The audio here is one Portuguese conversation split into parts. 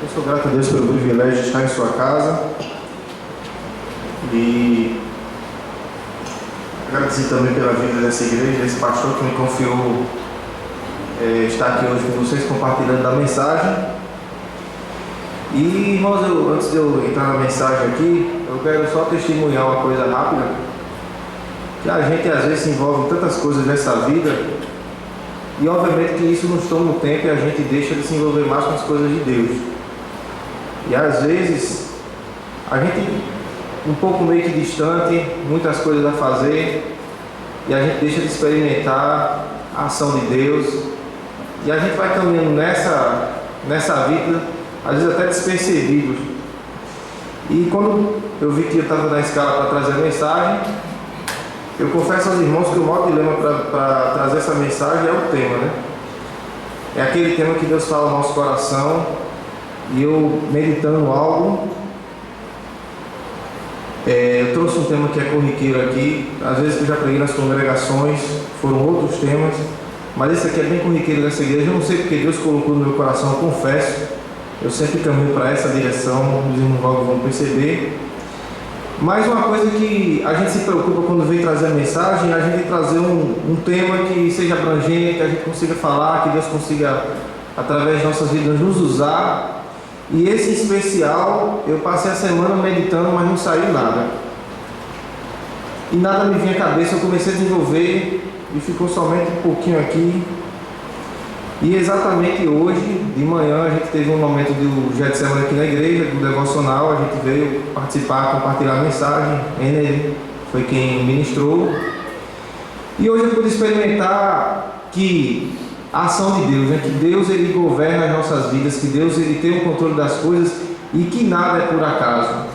Eu sou grato a Deus pelo privilégio de estar em sua casa e agradecer também pela vida dessa igreja, desse pastor que me confiou estar aqui hoje com vocês compartilhando da mensagem. E irmãos, antes de eu entrar na mensagem aqui, eu quero só testemunhar uma coisa rápida, que a gente às vezes se envolve em tantas coisas nessa vida e obviamente que isso nos toma o tempo e a gente deixa de se envolver mais com as coisas de Deus. E às vezes a gente um pouco meio que distante, muitas coisas a fazer, e a gente deixa de experimentar a ação de Deus, e a gente vai caminhando nessa vida, às vezes até despercebidos. E quando eu vi que eu estava na escala para trazer a mensagem, eu confesso aos irmãos que o maior dilema para trazer essa mensagem é o tema, né? É aquele tema que Deus fala no nosso coração, e eu meditando algo, eu trouxe um tema que é corriqueiro aqui. Às vezes eu já preguei nas congregações, foram outros temas, mas esse aqui é bem corriqueiro dessa igreja. Eu não sei porque Deus colocou no meu coração, eu confesso. Eu sempre caminho para essa direção, os irmãos logo vão perceber. Mas uma coisa que a gente se preocupa quando vem trazer a mensagem, é a gente trazer um tema que seja abrangente, que a gente consiga falar, que Deus consiga, através de nossas vidas, nos usar. E esse em especial, eu passei a semana meditando, mas não saiu nada. E nada me vinha à cabeça, eu comecei a desenvolver e ficou somente um pouquinho aqui. E exatamente hoje, de manhã, a gente teve um momento do dia de semana aqui na igreja, do devocional, a gente veio participar, compartilhar a mensagem, ele foi quem ministrou. E hoje eu pude experimentar que a ação de Deus, né? Que Deus ele governa as nossas vidas, que Deus ele tem o controle das coisas e que nada é por acaso.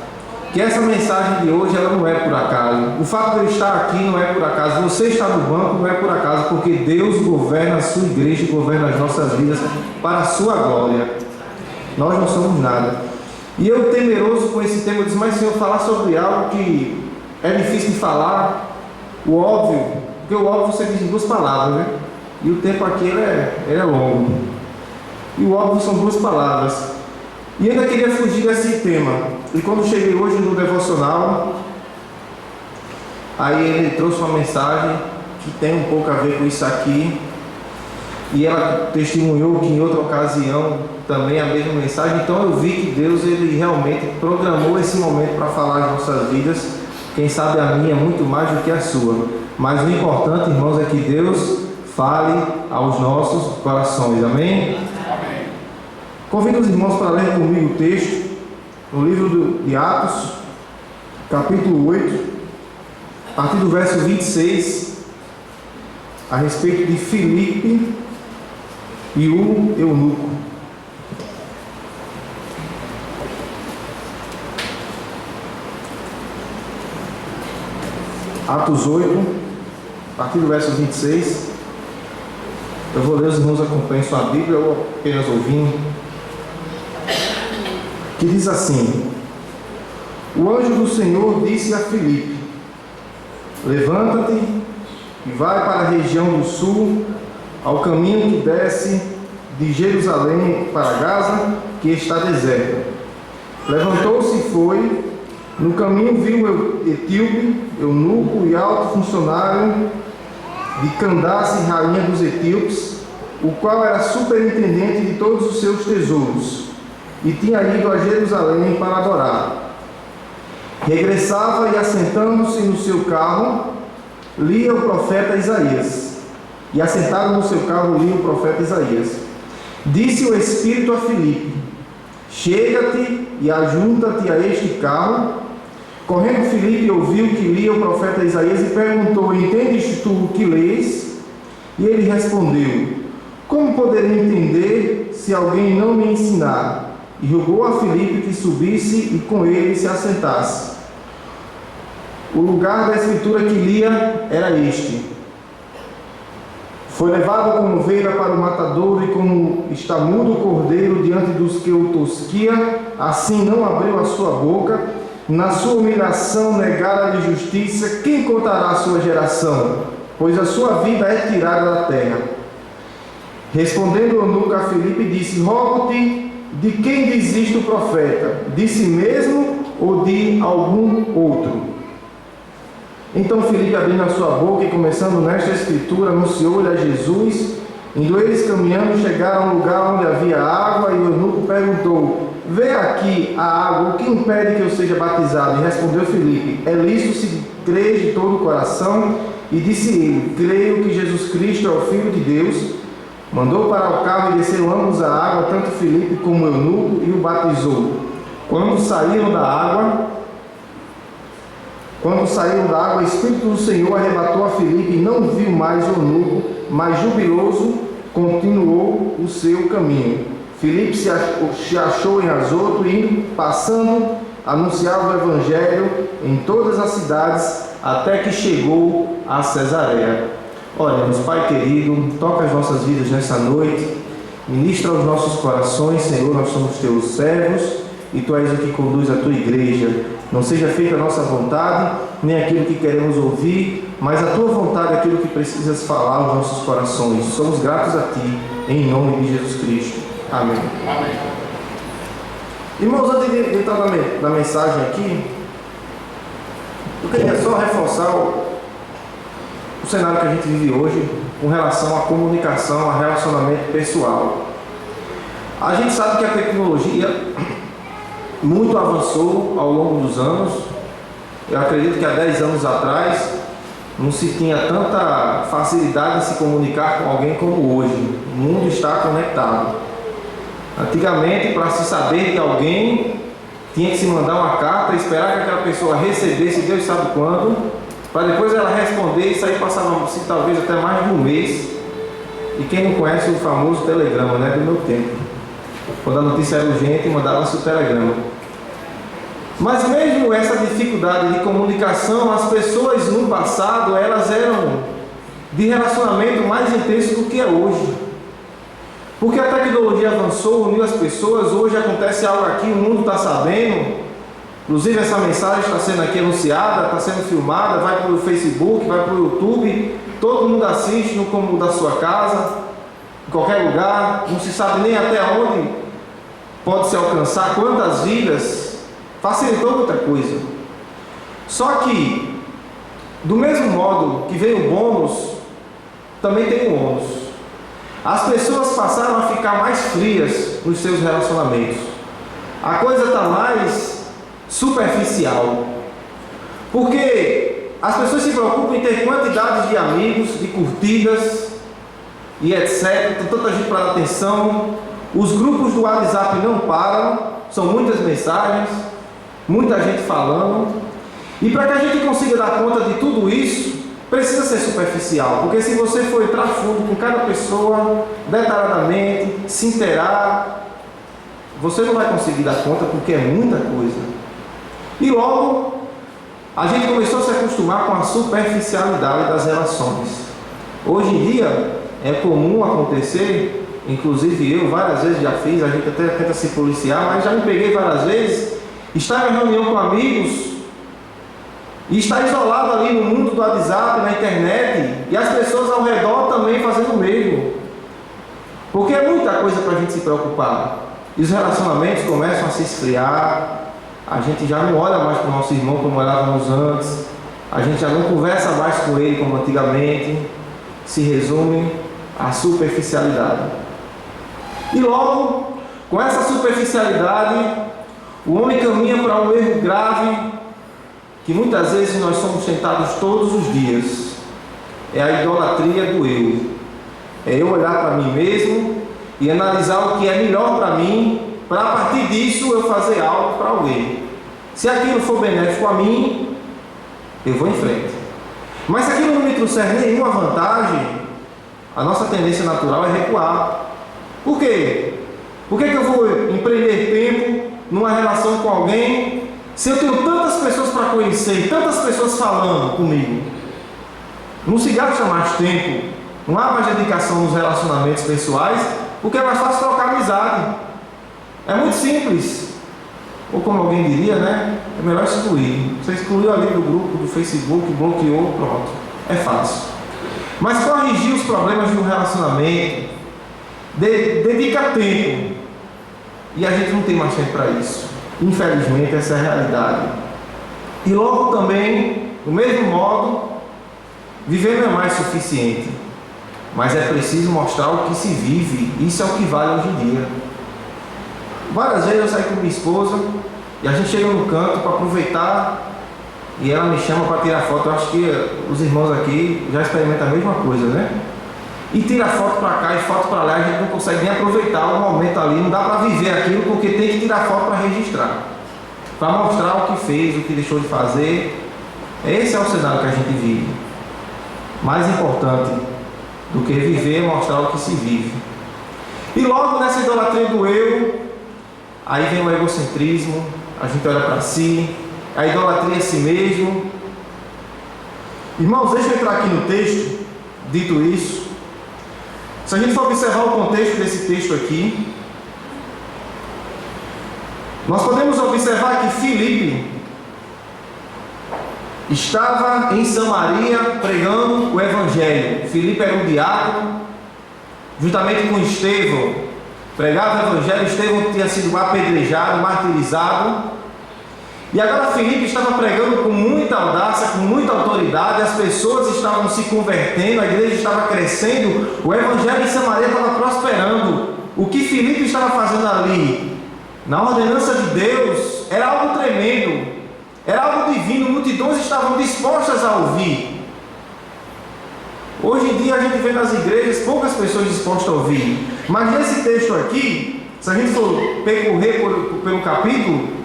Que essa mensagem de hoje ela não é por acaso. O fato de eu estar aqui não é por acaso. Você estar no banco não é por acaso, porque Deus governa a sua igreja e governa as nossas vidas para a sua glória. Nós não somos nada. E eu temeroso com esse tema, eu disse, mas Senhor, falar sobre algo que é difícil de falar, o óbvio, porque o óbvio você diz em duas palavras, né? E o tempo aqui ele é longo. E o óbvio são duas palavras. E eu ainda queria fugir desse tema. E quando cheguei hoje no devocional, aí ele trouxe uma mensagem que tem um pouco a ver com isso aqui. E ela testemunhou que em outra ocasião também a mesma mensagem. Então eu vi que Deus ele realmente programou esse momento para falar as nossas vidas. Quem sabe a minha muito mais do que a sua. Mas o importante, irmãos, é que Deus fale aos nossos corações, amém? Amém. Convido os irmãos para ler comigo o texto, no livro de Atos, capítulo 8, a partir do verso 26, a respeito de Filipe e o eunuco. Atos 8, a partir do verso 26. Eu vou ler, os irmãos acompanhem sua Bíblia ou apenas ouvindo. Que diz assim: o anjo do Senhor disse a Filipe: levanta-te e vai para a região do sul, ao caminho que desce de Jerusalém para Gaza, que está deserta. Levantou-se e foi. No caminho viu o etíope, eunuco e alto funcionário de Candace, rainha dos etíopes, o qual era superintendente de todos os seus tesouros, e tinha ido a Jerusalém para adorar. Regressava e, assentando-se no seu carro, lia o profeta Isaías. E assentado no seu carro lia o profeta Isaías. Disse o Espírito a Filipe: chega-te e ajunta-te a este carro. Correndo Filipe ouviu que lia o profeta Isaías e perguntou: entendes tu o que lês? E ele respondeu: como poderei entender se alguém não me ensinar? E rogou a Filipe que subisse e com ele se assentasse. O lugar da escritura que lia era este: foi levado como ovelha para o matadouro, e como está mudo o cordeiro diante dos que o tosquia, assim não abriu a sua boca. Na sua humilhação negara-lhe justiça. Quem contará a sua geração? Pois a sua vida é tirada da terra. Respondendo o eunuco a Filipe, disse: rogo-te de quem diz isto o profeta? De si mesmo ou de algum outro? Então Filipe, abrindo a sua boca e começando nesta escritura, anunciou-lhe a Jesus. Indo eles caminhando, chegaram a um lugar onde havia água, e o eunuco perguntou: vê aqui a água, o que impede que eu seja batizado? E respondeu Filipe: é lícito se crês de todo o coração. E disse ele: creio que Jesus Cristo é o Filho de Deus. Mandou para o carro e desceram ambos a água, tanto Filipe como o eunuco, e o batizou. Quando saíram da água, o Espírito do Senhor arrebatou a Filipe, e não viu mais o eunuco, mas jubiloso continuou o seu caminho. Filipe se achou em Azoto, e passando, anunciava o Evangelho em todas as cidades, até que chegou a Cesareia. Oremos. Pai querido, toca as nossas vidas nessa noite, ministra aos nossos corações, Senhor, nós somos teus servos, e tu és o que conduz a tua igreja. Não seja feita a nossa vontade, nem aquilo que queremos ouvir, mas a tua vontade é aquilo que precisas falar aos nossos corações. Somos gratos a ti, em nome de Jesus Cristo. Amém. Amém. Irmãos, antes de entrar na mensagem aqui, eu queria só reforçar o cenário que a gente vive hoje com relação à comunicação, a relacionamento pessoal. A gente sabe que a tecnologia muito avançou ao longo dos anos. Eu acredito que há 10 anos atrás não se tinha tanta facilidade de se comunicar com alguém como hoje. O mundo está conectado. Antigamente, para se saber de alguém, tinha que se mandar uma carta, esperar que aquela pessoa recebesse, Deus sabe quando, para depois ela responder, e isso aí passava-se talvez até mais de um mês. E quem não conhece o famoso telegrama, né, do meu tempo, quando a notícia era urgente, mandava-se o telegrama. Mas mesmo essa dificuldade de comunicação, as pessoas no passado, elas eram de relacionamento mais intenso do que é hoje. Porque a tecnologia avançou, uniu as pessoas. Hoje acontece algo aqui, o mundo está sabendo. Inclusive essa mensagem está sendo aqui anunciada, está sendo filmada, vai para o Facebook, vai para o YouTube, todo mundo assiste no cômodo da sua casa, em qualquer lugar, não se sabe nem até onde pode se alcançar, quantas vidas, facilitou muita coisa. Só que, do mesmo modo que veio o bônus, também tem o ônus. As pessoas passaram a ficar mais frias nos seus relacionamentos. A coisa está mais superficial. Porque as pessoas se preocupam em ter quantidade de amigos, de curtidas e etc. Tem tanta gente para dar atenção. Os grupos do WhatsApp não param. São muitas mensagens, muita gente falando. E para que a gente consiga dar conta de tudo isso, precisa ser superficial, porque se você for entrar fundo com cada pessoa, detalhadamente, se inteirar, você não vai conseguir dar conta, porque é muita coisa. E logo, a gente começou a se acostumar com a superficialidade das relações. Hoje em dia, é comum acontecer, inclusive eu várias vezes já fiz, a gente até tenta se policiar, mas já me peguei várias vezes, estar em reunião com amigos, e está isolado ali no mundo do WhatsApp, na internet, e as pessoas ao redor também fazendo o mesmo. Porque é muita coisa para a gente se preocupar. E os relacionamentos começam a se esfriar, a gente já não olha mais para o nosso irmão como olhávamos antes, a gente já não conversa mais com ele como antigamente. Se resume à superficialidade. E logo, com essa superficialidade, o homem caminha para um erro grave, que muitas vezes nós somos tentados todos os dias. É a idolatria do eu. É eu olhar para mim mesmo e analisar o que é melhor para mim, para a partir disso eu fazer algo para alguém. Se aquilo for benéfico a mim, eu vou em frente. Mas se aquilo não me trouxer nenhuma vantagem, a nossa tendência natural é recuar. Por quê? Por que eu vou empreender tempo numa relação com alguém se eu tenho tantas pessoas para conhecer, tantas pessoas falando comigo? Não se gasta mais tempo, não há mais dedicação nos relacionamentos pessoais, porque é mais fácil trocar amizade. É muito simples. Ou como alguém diria, né? É melhor excluir. Você excluiu ali do grupo, do Facebook, bloqueou, pronto. É fácil. Mas corrigir os problemas de um relacionamento dedica tempo. E a gente não tem mais tempo para isso. Infelizmente, essa é a realidade. E logo também, do mesmo modo, viver não é mais suficiente, mas é preciso mostrar o que se vive. Isso é o que vale hoje em dia. Várias vezes eu saio com minha esposa e a gente chega no canto para aproveitar e ela me chama para tirar foto. Eu acho que os irmãos aqui já experimentam a mesma coisa, né? E tira foto para cá e foto para lá, a gente não consegue nem aproveitar o momento ali, não dá para viver aquilo porque tem que tirar foto para registrar, para mostrar o que fez, o que deixou de fazer. Esse é o cenário que a gente vive. Mais importante do que viver é mostrar o que se vive. E logo nessa idolatria do eu, aí vem o egocentrismo, a gente olha para si, a idolatria a si mesmo. Irmãos, deixa eu entrar aqui no texto. Dito isso, se a gente for observar o contexto desse texto aqui, nós podemos observar que Filipe estava em Samaria pregando o Evangelho. Filipe era um diácono, juntamente com Estevão, pregava o Evangelho. Estevão tinha sido apedrejado, martirizado. E agora Filipe estava pregando com muita audácia, com muita autoridade. As pessoas estavam se convertendo, a igreja estava crescendo, o Evangelho em Samaria estava prosperando. O que Filipe estava fazendo ali, na ordenança de Deus, era algo tremendo, era algo divino. Multidões estavam dispostas a ouvir. Hoje em dia a gente vê nas igrejas poucas pessoas dispostas a ouvir. Mas nesse texto aqui, se a gente for percorrer pelo capítulo,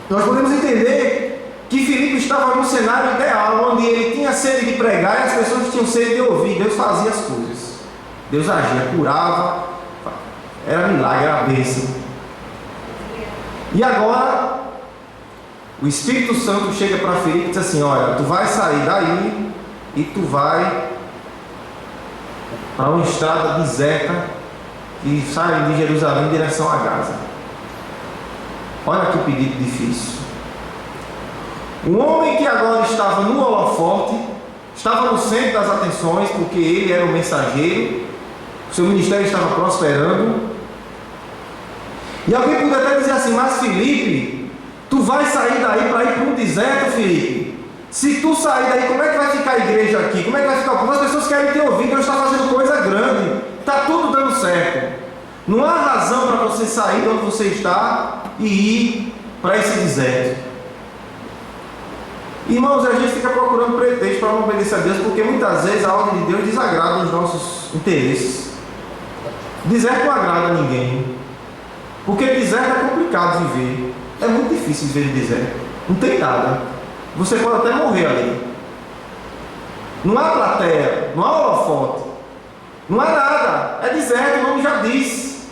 nós podemos entender que Filipe estava no cenário ideal, onde ele tinha sede de pregar e as pessoas tinham sede de ouvir. Deus fazia as coisas, Deus agia, curava, era milagre, era bênção. E agora o Espírito Santo chega para Filipe e diz assim: olha, tu vai sair daí e tu vai para uma estrada deserta que sai de Jerusalém em direção a Gaza. Olha que pedido difícil. Um homem que agora estava no holofote, estava no centro das atenções, porque ele era o mensageiro, o seu ministério estava prosperando. E alguém poderia até dizer assim: mas Filipe, tu vai sair daí para ir para um deserto, Filipe? Se tu sair daí, como é que vai ficar a igreja aqui? Como é que vai ficar o povo? As pessoas querem te ouvir, Deus está fazendo coisa grande, está tudo dando certo. Não há razão para você sair de onde você está e ir para esse deserto. Irmãos, a gente fica procurando pretexto para não obedecer a Deus, porque muitas vezes a ordem de Deus desagrada os nossos interesses. Deserto não agrada a ninguém, porque deserto é complicado viver. É muito difícil viver em deserto. Não tem nada. Você pode até morrer ali. Não há plateia, não há holofote, não há nada. É deserto, o nome já diz.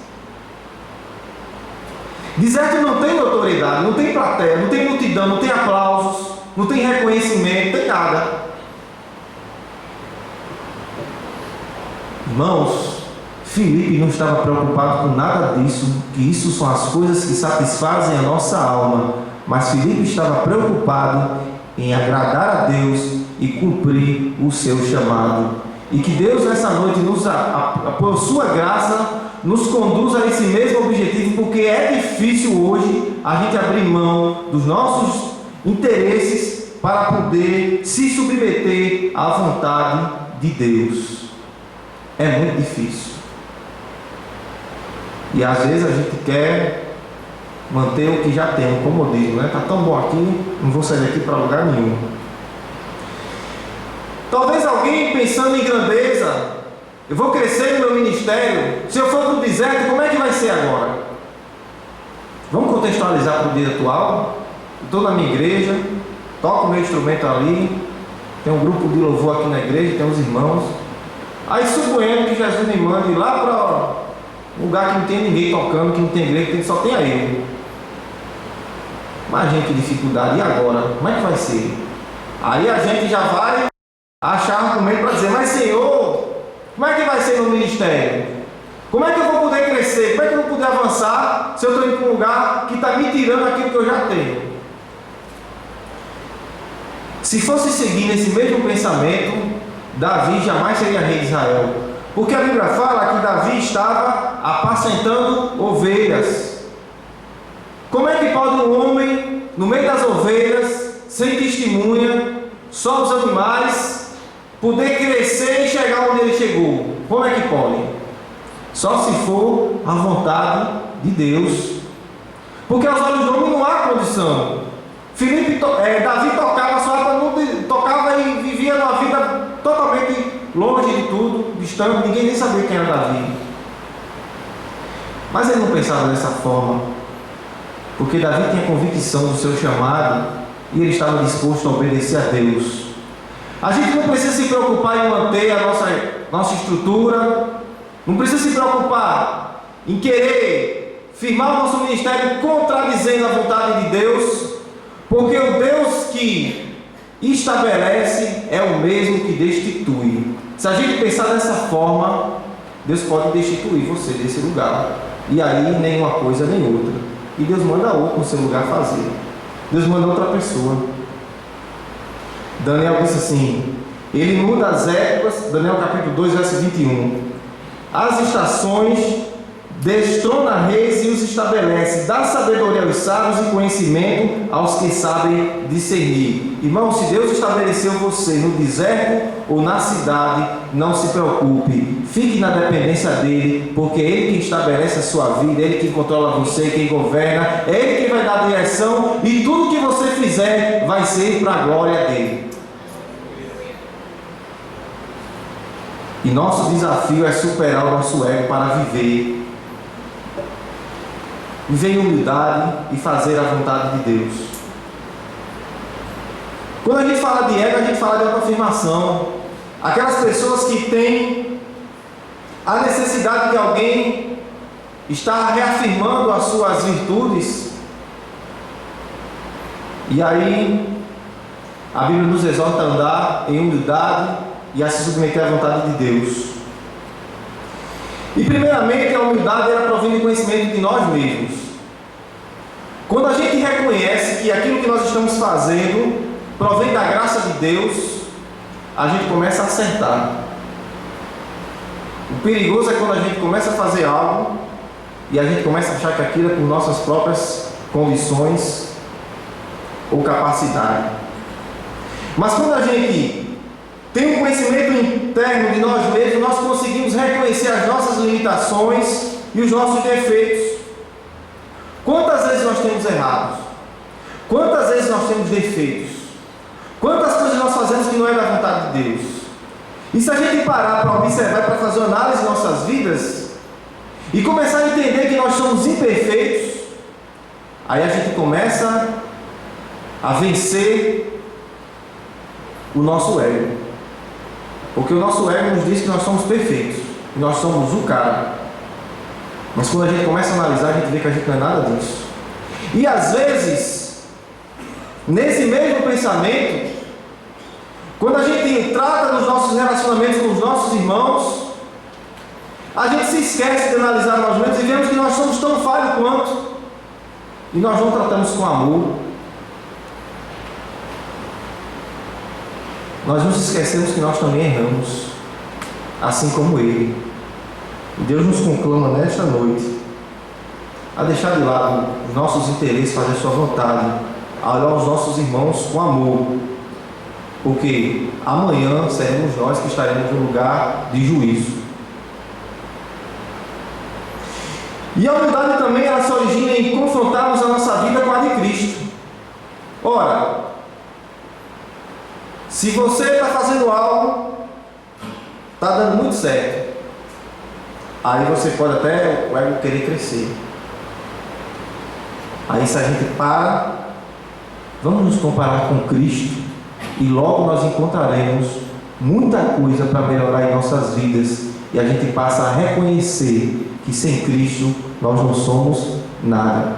Deserto não tem autoridade, não tem plateia, não tem multidão, não tem aplausos, não tem reconhecimento, não tem nada. Irmãos, Filipe não estava preocupado com nada disso, que isso são as coisas que satisfazem a nossa alma, mas Filipe estava preocupado em agradar a Deus e cumprir o seu chamado. E que Deus nessa noite, por sua graça, nos conduz a esse mesmo objetivo, porque é difícil hoje a gente abrir mão dos nossos interesses para poder se submeter à vontade de Deus. É muito difícil. E às vezes a gente quer manter o que já tem, como eu digo, né? Está tão bom aqui, não vou sair daqui para lugar nenhum. Talvez alguém pensando em grandeza: eu vou crescer no meu ministério, se eu for para o deserto, como é que vai ser agora? Vamos contextualizar para o dia atual. Estou na minha igreja, toco meu instrumento ali, tem um grupo de louvor aqui na igreja, tem uns irmãos. Aí suponhando que Jesus me mande lá para um lugar que não tem ninguém tocando, que não tem igreja, que só tem a eu. Imagina que dificuldade, e agora? Como é que vai ser? Aí a gente já vai achar argumento para dizer: mas Senhor, como é que vai ser no ministério? Como é que eu vou poder crescer? Como é que eu vou poder avançar se eu estou indo para um lugar que está me tirando aquilo que eu já tenho? Se fosse seguir nesse mesmo pensamento, Davi jamais seria rei de Israel. Porque a Bíblia fala que Davi estava apacentando ovelhas. Como é que pode um homem, no meio das ovelhas, sem testemunha, só os animais, poder crescer e chegar onde ele chegou? Como é que pode? Só se for a vontade de Deus. Porque aos olhos do homem não há condição. Davi tocava, tocava e vivia uma vida totalmente longe de tudo, distante, ninguém nem sabia quem era Davi. Mas ele não pensava dessa forma, porque Davi tinha convicção do seu chamado e ele estava disposto a obedecer a Deus. A gente não precisa se preocupar em manter a nossa estrutura, não precisa se preocupar em querer firmar o nosso ministério contradizendo a vontade de Deus, porque o Deus que estabelece é o mesmo que destitui. Se a gente pensar dessa forma, Deus pode destituir você desse lugar, e aí nenhuma coisa nem outra, e Deus manda outro no seu lugar fazer. Deus manda outra pessoa. Daniel disse assim: ele muda as épocas, Daniel capítulo 2, verso 21. As estações, destrona reis e os estabelece, dá sabedoria aos sábios e conhecimento aos que sabem discernir. Irmão, se Deus estabeleceu você no deserto ou na cidade, não se preocupe, fique na dependência dele, porque é ele que estabelece a sua vida, é ele que controla você, quem governa, é ele que vai dar a direção, e tudo que você fizer vai ser para a glória dele. E nosso desafio é superar o nosso ego para viver em humildade e fazer a vontade de Deus. Quando a gente fala de ego, a gente fala de autoafirmação. Aquelas pessoas que têm a necessidade de alguém estar reafirmando as suas virtudes. E aí a Bíblia nos exorta a andar em humildade e a se submeter à vontade de Deus. E primeiramente a humildade ela provém do conhecimento de nós mesmos. Quando a gente reconhece que aquilo que nós estamos fazendo provém da graça de Deus, a gente começa a acertar. O perigoso é quando a gente começa a fazer algo e a gente começa a achar que aquilo é por nossas próprias condições ou capacidade. Mas quando a gente tem um conhecimento interno de nós mesmos, nós conseguimos reconhecer as nossas limitações e os nossos defeitos. Quantas vezes nós temos errados? Quantas vezes nós temos defeitos? Quantas coisas nós fazemos que não é da vontade de Deus? E se a gente parar para observar, para fazer uma análise de nossas vidas e começar a entender que nós somos imperfeitos, aí a gente começa a vencer o nosso ego. Porque o nosso ego nos diz que nós somos perfeitos, que nós somos o cara. Mas quando a gente começa a analisar, a gente vê que a gente não é nada disso. E às vezes, nesse mesmo pensamento, quando a gente trata nos nossos relacionamentos com os nossos irmãos, a gente se esquece de analisar nós mesmos e vemos que nós somos tão falhos quanto. E nós não tratamos com amor. Nós nos esquecemos que nós também erramos, assim como ele. E Deus nos conclama nesta noite a deixar de lado os nossos interesses, fazer a sua vontade, a olhar os nossos irmãos com amor, porque amanhã seremos nós que estaremos no lugar de juízo. E a humildade também ela se origina em confrontarmos a nossa vida com a de Cristo. Ora, se você está fazendo algo, está dando muito certo, aí você pode até o ego querer crescer. Aí se a gente para, vamos nos comparar com Cristo e logo nós encontraremos muita coisa para melhorar em nossas vidas e a gente passa a reconhecer que sem Cristo nós não somos nada.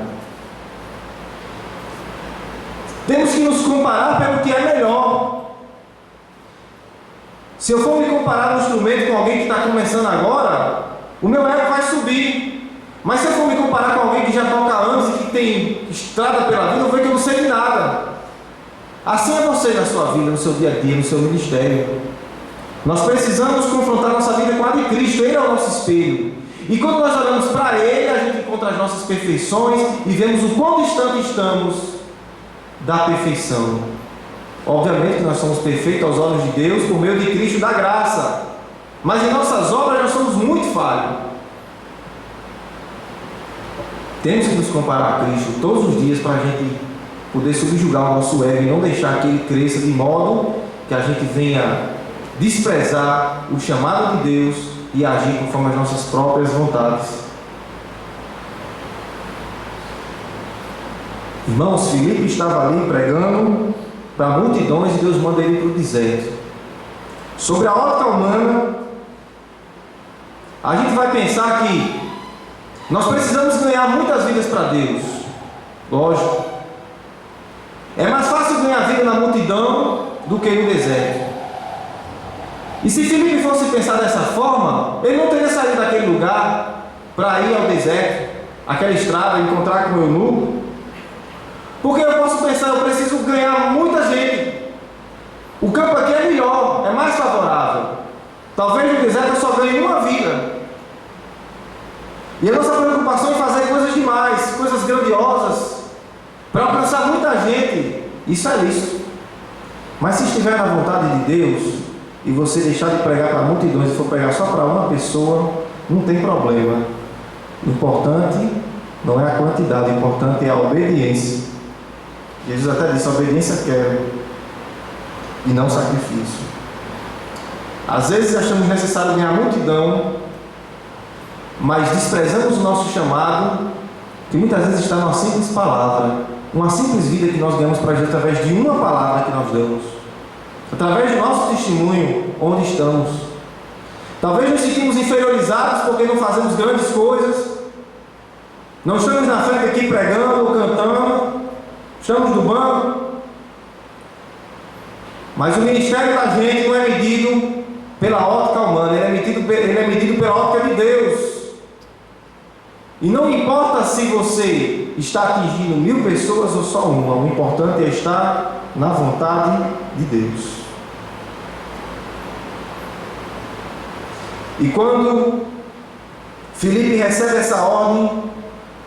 Temos que nos comparar pelo que é melhor. Se eu for me comparar no instrumento com alguém que está começando agora, o meu ego vai subir. Mas se eu for me comparar com alguém que já toca há anos e que tem estrada pela vida, eu vejo que eu não sei de nada. Assim é você na sua vida, no seu dia a dia, no seu ministério. Nós precisamos confrontar nossa vida com a de Cristo. Ele é o nosso espelho. E quando nós olhamos para Ele, a gente encontra as nossas perfeições e vemos o quão distante estamos da perfeição. Obviamente nós somos perfeitos aos olhos de Deus por meio de Cristo da graça, mas em nossas obras nós somos muito falhos. Temos que nos comparar a Cristo todos os dias para a gente poder subjugar o nosso ego e não deixar que ele cresça de modo que a gente venha desprezar o chamado de Deus e agir conforme as nossas próprias vontades. Irmãos, Filipe estava ali pregando para multidões e Deus manda ele para o deserto. Sobre a ótica humana, a gente vai pensar que nós precisamos ganhar muitas vidas para Deus. Lógico. É mais fácil ganhar vida na multidão do que no deserto. E se Filipe fosse pensar dessa forma, ele não teria saído daquele lugar para ir ao deserto, aquela estrada, encontrar com o eunuco. Porque eu posso pensar, eu preciso ganhar muita gente. O campo aqui é melhor, é mais favorável. Talvez no deserto eu só ganhe uma vida. E a nossa preocupação é fazer coisas demais, coisas grandiosas, para alcançar muita gente. Isso é lícito. Mas se estiver na vontade de Deus, e você deixar de pregar para multidões e for pregar só para uma pessoa, não tem problema. O importante não é a quantidade, o importante é a obediência. Jesus até disse: a obediência quero, e não sacrifício. Às vezes achamos necessário ganhar a multidão, mas desprezamos o nosso chamado, que muitas vezes está numa simples palavra, uma simples vida que nós ganhamos para Jesus através de uma palavra que nós damos, através do nosso testemunho onde estamos. Talvez nos sentimos inferiorizados porque não fazemos grandes coisas, não estamos na frente aqui pregando ou cantando, estamos no banco, mas o ministério da gente não é medido pela ótica humana, ele é medido pela ótica de Deus. E não importa se você está atingindo 1000 pessoas ou só uma, o importante é estar na vontade de Deus. E quando Filipe recebe essa ordem,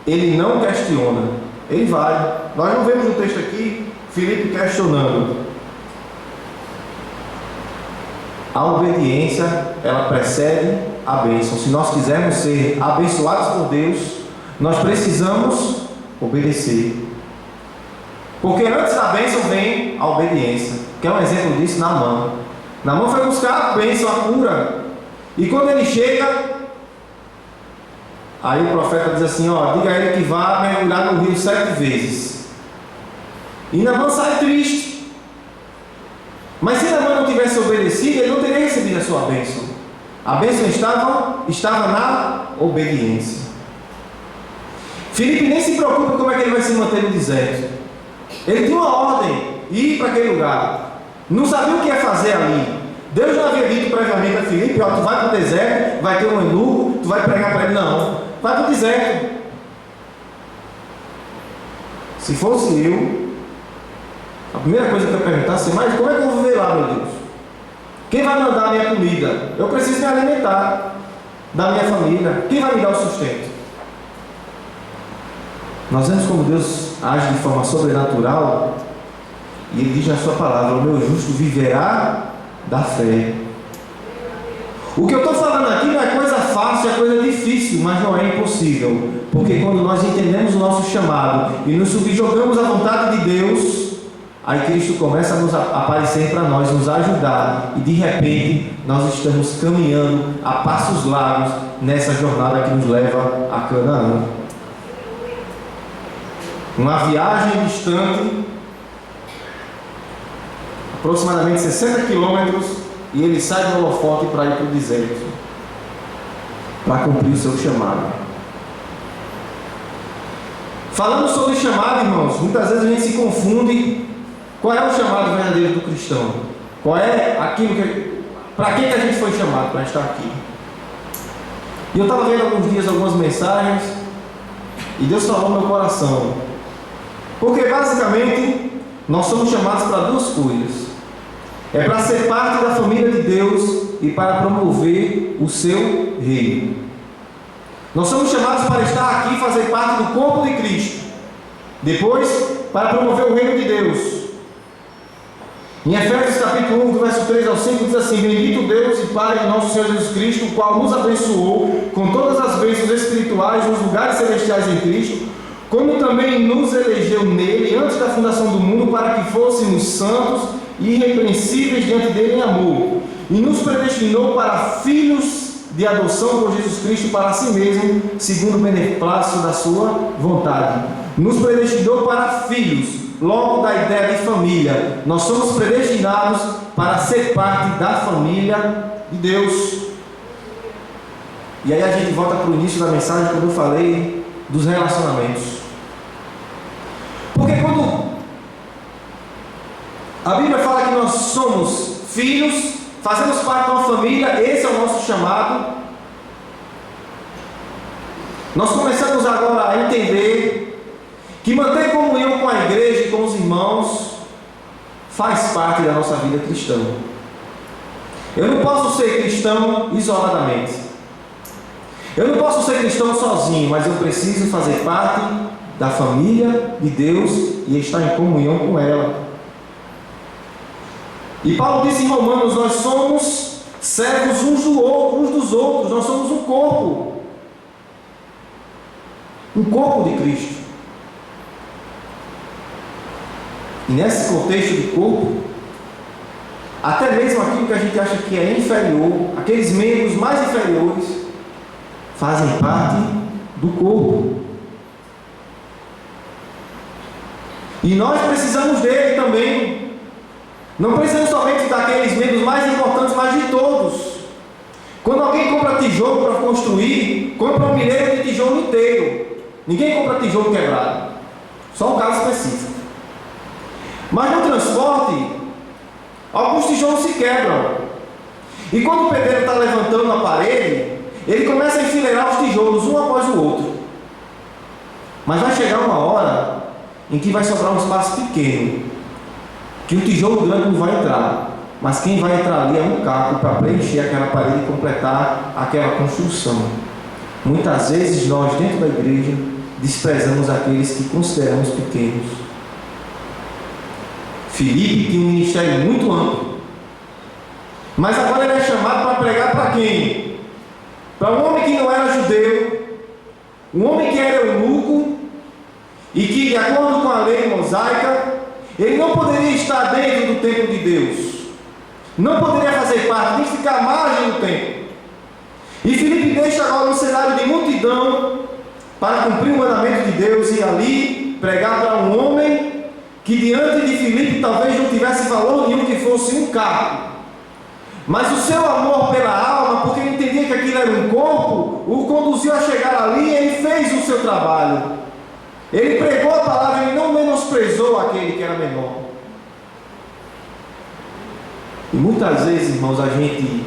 ele não questiona, ele vai. Nós não vemos no texto aqui Filipe questionando. A obediência, ela precede a bênção. Se nós quisermos ser abençoados por Deus, nós precisamos obedecer. Porque antes da bênção vem a obediência. Que é um exemplo disso Naamã. Naamã foi buscar a bênção, a cura. E quando ele chega, aí o profeta diz assim: ó, diga a ele que vá mergulhar no rio 7 vezes. E Naamã sai triste. Mas se Naamã não tivesse obedecido, ele não teria recebido a sua bênção. A bênção estava na obediência. Filipe nem se preocupa como é que ele vai se manter no deserto. Ele tinha uma ordem, ir para aquele lugar. Não sabia o que ia fazer ali. Deus não havia dito previamente a Filipe: ó, tu vai para o deserto, vai ter um eunuco, tu vai pregar para ele. Não, vai para o deserto. Se fosse eu, a primeira coisa que eu ia perguntar assim: mas como é que eu vou viver lá, meu Deus? Quem vai mandar a minha comida? Eu preciso me alimentar da minha família. Quem vai me dar o sustento? Nós vemos como Deus age de forma sobrenatural, e Ele diz na sua palavra: o meu justo viverá da fé. O que eu estou falando aqui não é coisa fácil, é coisa difícil, mas não é impossível, porque quando nós entendemos o nosso chamado e nos subjugamos à vontade de Deus, aí Cristo começa a nos aparecer para nós, nos ajudar, e de repente nós estamos caminhando a passos largos nessa jornada que nos leva a Canaã. Uma viagem distante, aproximadamente 60 quilômetros, e ele sai do holofote para ir para o deserto, para cumprir o seu chamado. Falando sobre chamado, irmãos, muitas vezes a gente se confunde. Qual é o chamado verdadeiro do cristão? Qual é aquilo que... Para que a gente foi chamado para estar aqui? E eu estava vendo alguns dias algumas mensagens, e Deus falou no meu coração. Porque basicamente nós somos chamados para duas coisas: é para ser parte da família de Deus e para promover o seu reino. Nós somos chamados para estar aqui e fazer parte do corpo de Cristo. Depois, para promover o reino de Deus. Em Efésios capítulo 1, do verso 3 ao 5, diz assim: Bendito Deus e Pai de nosso Senhor Jesus Cristo, o qual nos abençoou com todas as bênçãos espirituais nos lugares celestiais em Cristo, como também nos elegeu nele antes da fundação do mundo, para que fôssemos santos e irrepreensíveis diante dele em amor, e nos predestinou para filhos de adoção por Jesus Cristo para si mesmo, segundo o beneplácito da sua vontade. Nos predestinou para filhos, logo da ideia de família. Nós somos predestinados para ser parte da família de Deus. E aí a gente volta para o início da mensagem, quando eu falei dos relacionamentos. Porque quando a Bíblia fala que nós somos filhos, fazemos parte de uma família, esse é o nosso chamado. Nós começamos agora a entender que manter comunhão com a igreja e com os irmãos faz parte da nossa vida cristã. Eu não posso ser cristão isoladamente. Eu não posso ser cristão sozinho, mas eu preciso fazer parte da família de Deus e estar em comunhão com ela. E Paulo disse em Romanos: nós somos servos uns dos outros, nós somos um corpo de Cristo. E nesse contexto de corpo, até mesmo aquilo que a gente acha que é inferior, aqueles membros mais inferiores, fazem parte do corpo. E nós precisamos dele também. Não precisamos somente daqueles membros mais importantes, mas de todos. Quando alguém compra tijolo para construir, compra um milheiro de tijolo inteiro. Ninguém compra tijolo quebrado. Só um caso específico. Mas no transporte, alguns tijolos se quebram. E quando o pedreiro está levantando a parede, ele começa a enfileirar os tijolos um após o outro. Mas vai chegar uma hora em que vai sobrar um espaço pequeno, que o tijolo grande não vai entrar, mas quem vai entrar ali é um caco para preencher aquela parede e completar aquela construção. Muitas vezes nós, dentro da igreja, desprezamos aqueles que consideramos pequenos. Filipe tinha um ministério muito amplo, mas agora ele é chamado para pregar para quem? Para um homem que não era judeu, um homem que era eunuco e que, de acordo com a lei mosaica, ele não poderia estar dentro do templo de Deus, não poderia fazer parte, nem ficar à margem do templo. E Filipe deixa agora um cenário de multidão para cumprir o mandamento de Deus e ali pregar para um homem que diante de Filipe talvez não tivesse valor nenhum, que fosse um caco. Mas o seu amor pela alma, porque ele entendia que aquilo era um corpo, o conduziu a chegar ali e ele fez o seu trabalho. Ele pregou a palavra, ele não menosprezou aquele que era menor. E muitas vezes, irmãos, a gente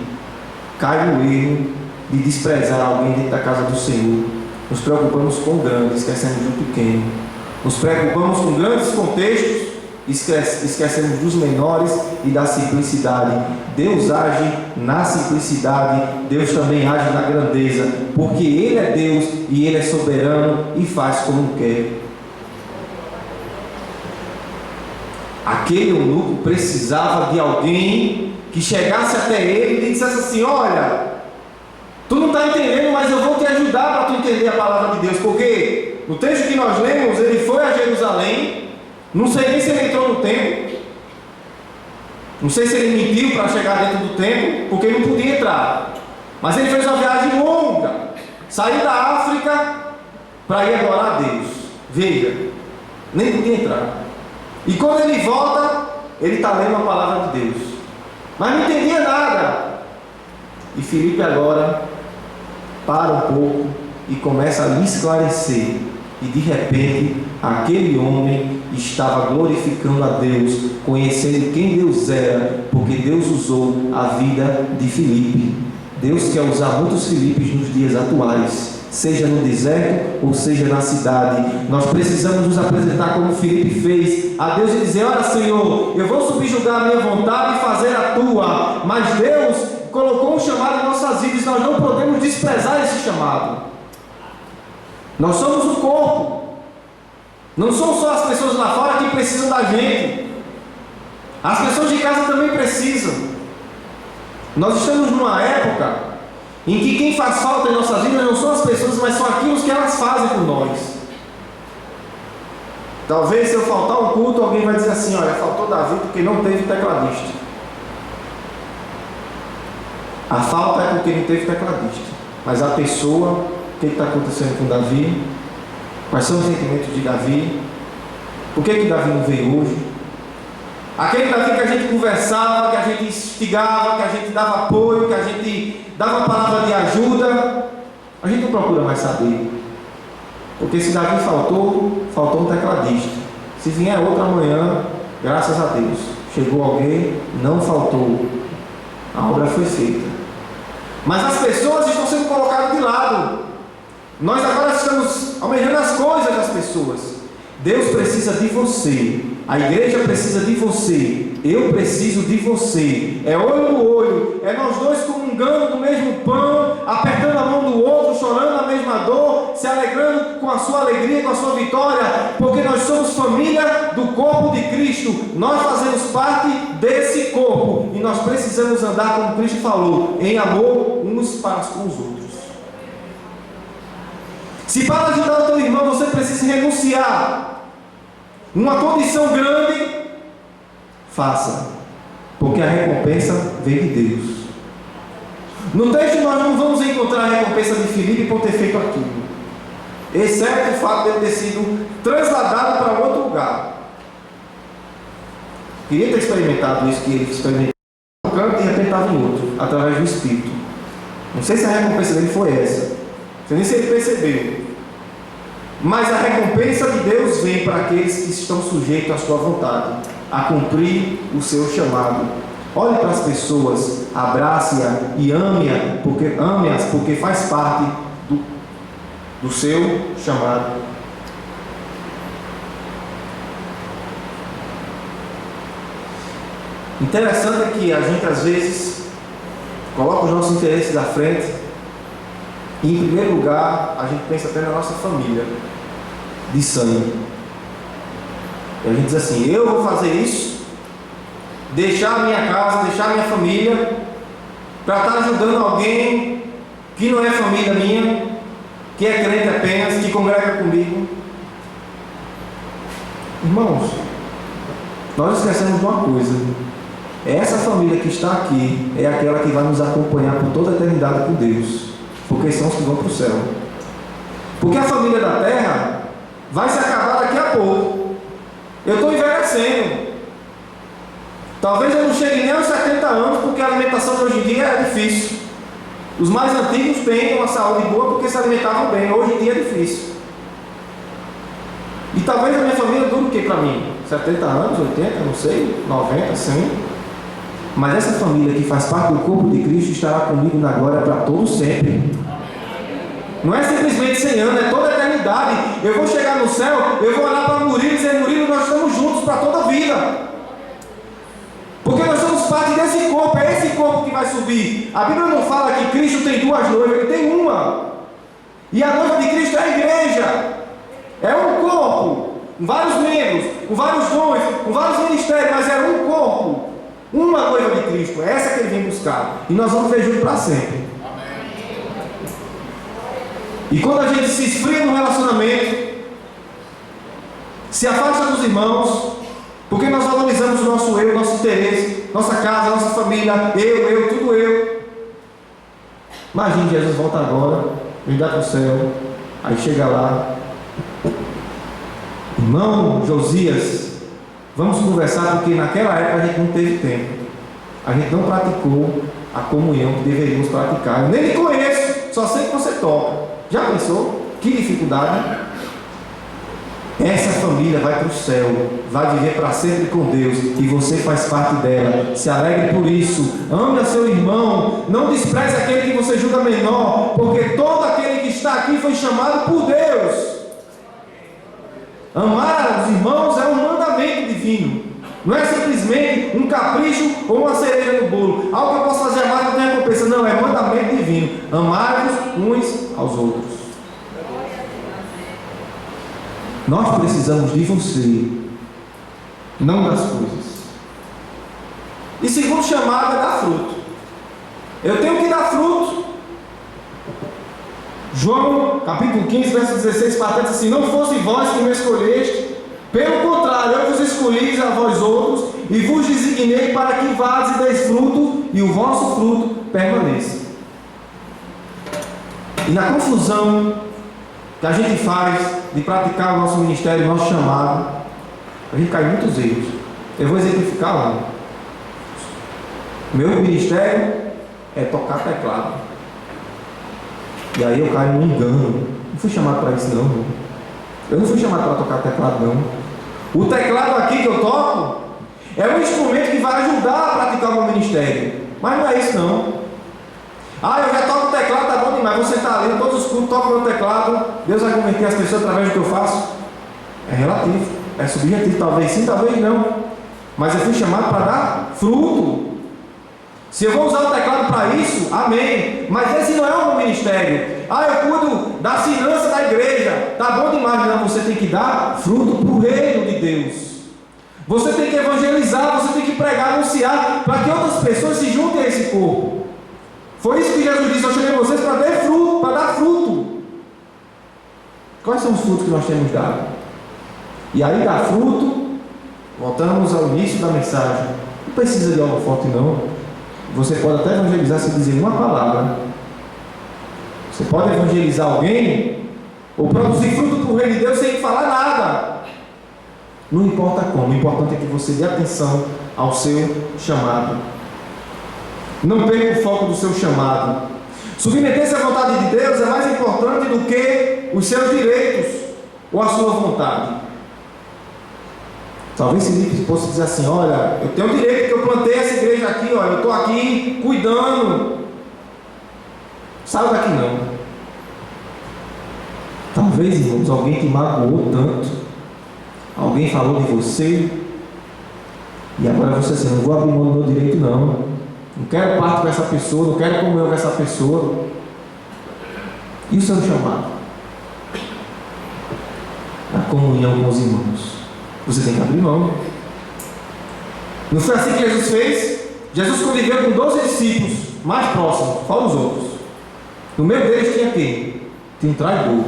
cai no erro de desprezar alguém dentro da casa do Senhor. Nos preocupamos com o grande, esquecemos do pequeno. Nos preocupamos com grandes contextos, esquecemos dos menores e da simplicidade. Deus age na simplicidade, Deus também age na grandeza, porque Ele é Deus e Ele é soberano e faz como quer. Aquele eunuco precisava de alguém que chegasse até ele e dissesse assim: olha, tu não está entendendo, mas eu vou te ajudar para tu entender a palavra de Deus, porque no texto que nós lemos, ele foi a Jerusalém, não sei nem se ele entrou no templo, não sei se ele mentiu para chegar dentro do templo, porque ele não podia entrar, mas ele fez uma viagem longa, saiu da África para ir adorar a Deus. Veja, nem podia entrar. E quando ele volta, ele está lendo a palavra de Deus, mas não entendia nada. E Filipe agora para um pouco e começa a lhe esclarecer. E de repente, aquele homem estava glorificando a Deus, conhecendo quem Deus era, porque Deus usou a vida de Filipe. Deus quer usar muitos Filipes nos dias atuais, seja no deserto ou seja na cidade. Nós precisamos nos apresentar como Filipe fez a Deus e dizer: olha, Senhor, eu vou subjugar a minha vontade e fazer a tua. Mas Deus colocou um chamado em nossas vidas, nós não podemos desprezar esse chamado. Nós somos o corpo. Não são só as pessoas lá fora que precisam da gente. As pessoas de casa também precisam. Nós estamos numa época em que quem faz falta em nossas vidas não são as pessoas, mas são aquilo que elas fazem por nós. Talvez se eu faltar um culto, alguém vai dizer assim: olha, faltou Davi porque não teve tecladista. A falta é porque não teve tecladista. Mas a pessoa, o que está acontecendo com Davi? Quais são os sentimentos de Davi? Por que Davi não veio hoje? Aquele Davi que a gente conversava, que a gente instigava, que a gente dava apoio, que a gente dava palavra de ajuda, a gente não procura mais saber. Porque se Davi faltou um tecladista. Se vier outro amanhã, graças a Deus, chegou alguém, não faltou. A obra foi feita. Mas as pessoas estão sendo colocadas de lado. Nós agora estamos almejando as coisas das pessoas. Deus precisa de você. A igreja precisa de você. Eu preciso de você. É olho no olho. É nós dois comungando do mesmo pão, apertando a mão do outro, chorando a mesma dor, se alegrando com a sua alegria, com a sua vitória, porque nós somos família do corpo de Cristo. Nós fazemos parte desse corpo e nós precisamos andar, como Cristo falou, em amor uns para com os outros. Se para ajudar o teu irmão você precisa renunciar uma condição grande, faça, porque a recompensa vem de Deus. No texto nós não vamos encontrar a recompensa de Filipe por ter feito aquilo, exceto o fato de ele ter sido transladado para outro lugar. Queria ter experimentado isso que ele experimentou em um canto e de repente estava em outro, através do Espírito. Não sei se a recompensa dele foi essa, não sei nem se ele percebeu. Mas a recompensa de Deus vem para aqueles que estão sujeitos à sua vontade, a cumprir o seu chamado. Olhe para as pessoas, abrace-a e ame-as, porque faz parte do seu chamado. Interessante é que a gente às vezes coloca os nossos interesses à frente. E em primeiro lugar, a gente pensa até na nossa família de sangue. E a gente diz assim: eu vou fazer isso, deixar a minha casa, deixar a minha família, para estar ajudando alguém que não é família minha, que é crente apenas, que congrega comigo. Irmãos, nós esquecemos de uma coisa: essa família que está aqui é aquela que vai nos acompanhar por toda a eternidade com Deus. Porque são os que vão para o céu. Porque a família da terra vai se acabar daqui a pouco. Eu estou envelhecendo. Talvez eu não chegue nem aos 70 anos, porque a alimentação de hoje em dia é difícil. Os mais antigos têm uma saúde boa porque se alimentavam bem. Hoje em dia é difícil. E talvez a minha família dure o que para mim? 70 anos, 80, não sei, 90, 100. Mas essa família que faz parte do corpo de Cristo estará comigo na glória para todo sempre. Não é simplesmente 100 anos, é toda a eternidade. Eu vou chegar no céu, eu vou olhar para Murilo e dizer: Murilo, nós estamos juntos para toda a vida. Porque nós somos parte desse corpo, é esse corpo que vai subir. A Bíblia não fala que Cristo tem duas noivas, ele tem uma. E a noiva de Cristo é a igreja. É um corpo, com vários membros, com vários dons, com vários ministérios, mas é um corpo. Uma noiva de Cristo, é essa que ele vem buscar. E nós vamos ver junto para sempre. E quando a gente se esfria no relacionamento, se afasta dos irmãos, porque nós valorizamos o nosso eu, nosso interesse, nossa casa, nossa família, tudo eu. Imagine, Jesus volta agora, vem dar para o céu, aí chega lá: irmão Josias, vamos conversar, porque naquela época a gente não teve tempo. A gente não praticou a comunhão que deveríamos praticar. Eu nem lhe conheço, só sei que você toca. Já pensou? Que dificuldade. Essa família vai para o céu, vai viver para sempre com Deus, e você faz parte dela. Se alegre por isso. Ame a seu irmão. Não despreze aquele que você julga menor, porque todo aquele que está aqui foi chamado por Deus. Amar os irmãos é um mandamento divino. Não é simplesmente um capricho ou uma cereja no bolo. Algo que eu posso fazer a mais, não tem recompensa. Não, é mandamento divino. Amar-vos uns aos outros. Nós precisamos de você, não das coisas. E segundo chamado é dar fruto. Eu tenho que dar fruto. João capítulo 15, verso 16 para frente, assim: não fosse vós que me escolheste, pelo contrário, eu vos escolhi a vós outros, e vos designei para que vades e deis fruto, e o vosso fruto permaneça. E na confusão que a gente faz de praticar o nosso ministério, o nosso chamado, a gente cai em muitos erros. Eu vou exemplificar lá. Meu ministério é tocar teclado. E aí eu caio num engano. Não fui chamado para isso, não. Eu não fui chamado para tocar teclado, não. O teclado aqui que eu toco é um instrumento que vai ajudar a praticar o meu ministério. Mas não é isso, não. Ah, eu já toco teclado, tá bom demais. Você está ali, em todos os cultos, toco meu teclado. Deus vai converter as pessoas através do que eu faço. É relativo, é subjetivo, talvez sim, talvez não. Mas eu fui chamado para dar fruto. Se eu vou usar o teclado para isso, amém. Mas esse não é o meu ministério. Ah, eu cuido da finança da igreja. Tá bom demais, não. Você tem que dar fruto para o reino de Deus. Você tem que evangelizar, você tem que pregar, anunciar, para que outras pessoas se juntem a esse corpo. Foi isso que Jesus disse: eu chamei vocês para dar fruto, para dar fruto. Quais são os frutos que nós temos dado? E aí dar fruto, voltamos ao início da mensagem. Não precisa de holofote, não. Você pode até evangelizar se dizer uma palavra. Você pode evangelizar alguém ou produzir fruto para o reino de Deus sem falar nada. Não importa como, o importante é que você dê atenção ao seu chamado. Não perca o foco do seu chamado. Submeter-se à vontade de Deus é mais importante do que os seus direitos ou a sua vontade. Talvez Felipe possa dizer assim: olha, eu tenho o direito, que eu plantei essa igreja aqui, olha, eu estou aqui cuidando. Saia daqui não. Talvez, irmãos, alguém te magoou tanto, alguém falou de você, e agora você assim: não vou abrir mão do meu direito, não. Não quero parte com essa pessoa, não quero comunhão com essa pessoa. Isso é um chamado. A comunhão com os irmãos. Você tem que abrir mão. Não foi assim que Jesus fez? Jesus conviveu com 12 discípulos mais próximos, fora os outros. No meio deles tinha quem? Tinha um traidor.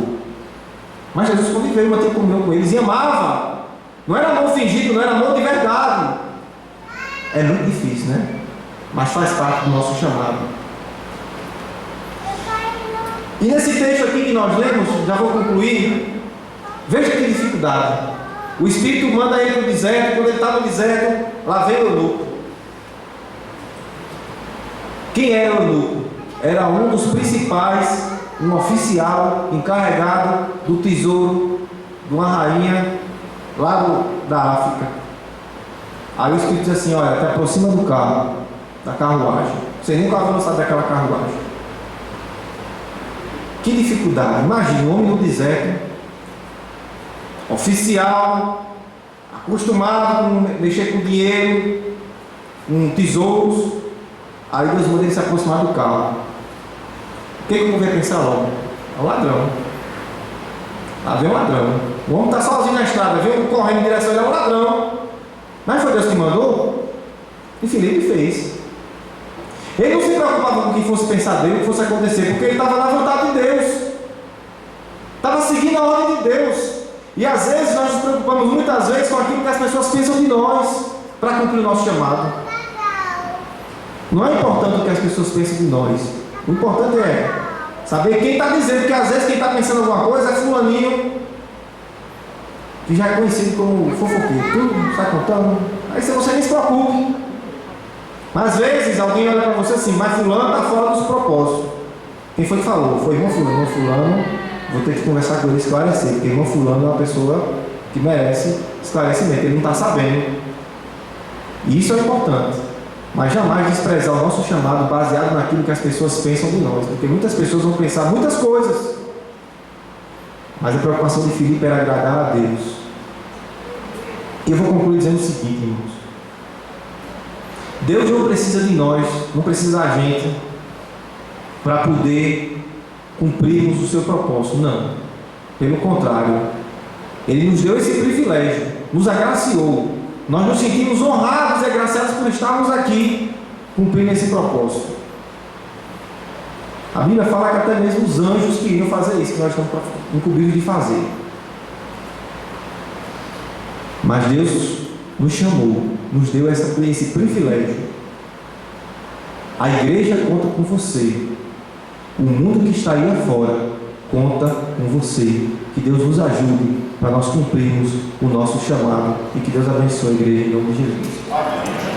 Mas Jesus conviveu e manteve comunhão com eles e amava. Não era amor fingido, não era amor de verdade. É muito difícil, né? Mas faz parte do nosso chamado. E nesse texto aqui que nós lemos, já vou concluir. Veja que dificuldade. O Espírito manda ele para o deserto. Quando ele está no deserto, lá vem o eunuco. Quem era o eunuco? Era um dos principais, um oficial encarregado do tesouro de uma rainha lá da África. Aí o Espírito diz assim: olha, te aproxima do carro, da carruagem. Você nunca avançou daquela carruagem. Que dificuldade. Imagina um homem no deserto, oficial, acostumado a mexer com dinheiro, com tesouros. Aí Deus manda ele se aproximar do carro. O que o povo vai pensar logo? É um ladrão. Lá vem um ladrão. O homem está sozinho na estrada, vem correndo em direção a ele, é um ladrão. Mas foi Deus que mandou? E Filipe fez. Ele não se preocupava com o que fosse pensar dele, o que fosse acontecer, porque ele estava na vontade de Deus. Estava seguindo a ordem de Deus. E às vezes nós nos preocupamos muitas vezes com aquilo que as pessoas pensam de nós para cumprir o nosso chamado. Não é importante o que as pessoas pensam de nós. O importante é saber quem está dizendo, porque às vezes quem está pensando alguma coisa é fulaninho, que já é conhecido como fofoqueiro. Tudo está contando. Aí você nem se preocupe. Mas às vezes alguém olha para você assim: mas fulano está fora dos propósitos. Quem foi que falou? Foi irmão fulano. Irmão fulano, vou ter que conversar com ele e esclarecer, porque irmão fulano é uma pessoa que merece esclarecimento. Ele não está sabendo. E isso é importante. Mas jamais desprezar o nosso chamado baseado naquilo que as pessoas pensam de nós, porque muitas pessoas vão pensar muitas coisas. Mas a preocupação de Filipe era agradar a Deus. E eu vou concluir dizendo o seguinte, irmãos: Deus não precisa de nós, não precisa da gente para poder cumprirmos o seu propósito. Não. Pelo contrário, Ele nos deu esse privilégio, nos agraciou. Nós nos sentimos honrados e agraciados por estarmos aqui, cumprindo esse propósito. A Bíblia fala que até mesmo os anjos queriam fazer isso, que nós estamos incumbidos de fazer. Mas Deus nos chamou, nos deu esse privilégio. A igreja conta com você. O mundo que está aí afora conta com você. Que Deus nos ajude para nós cumprirmos o nosso chamado e que Deus abençoe a igreja em nome de Jesus. Amém.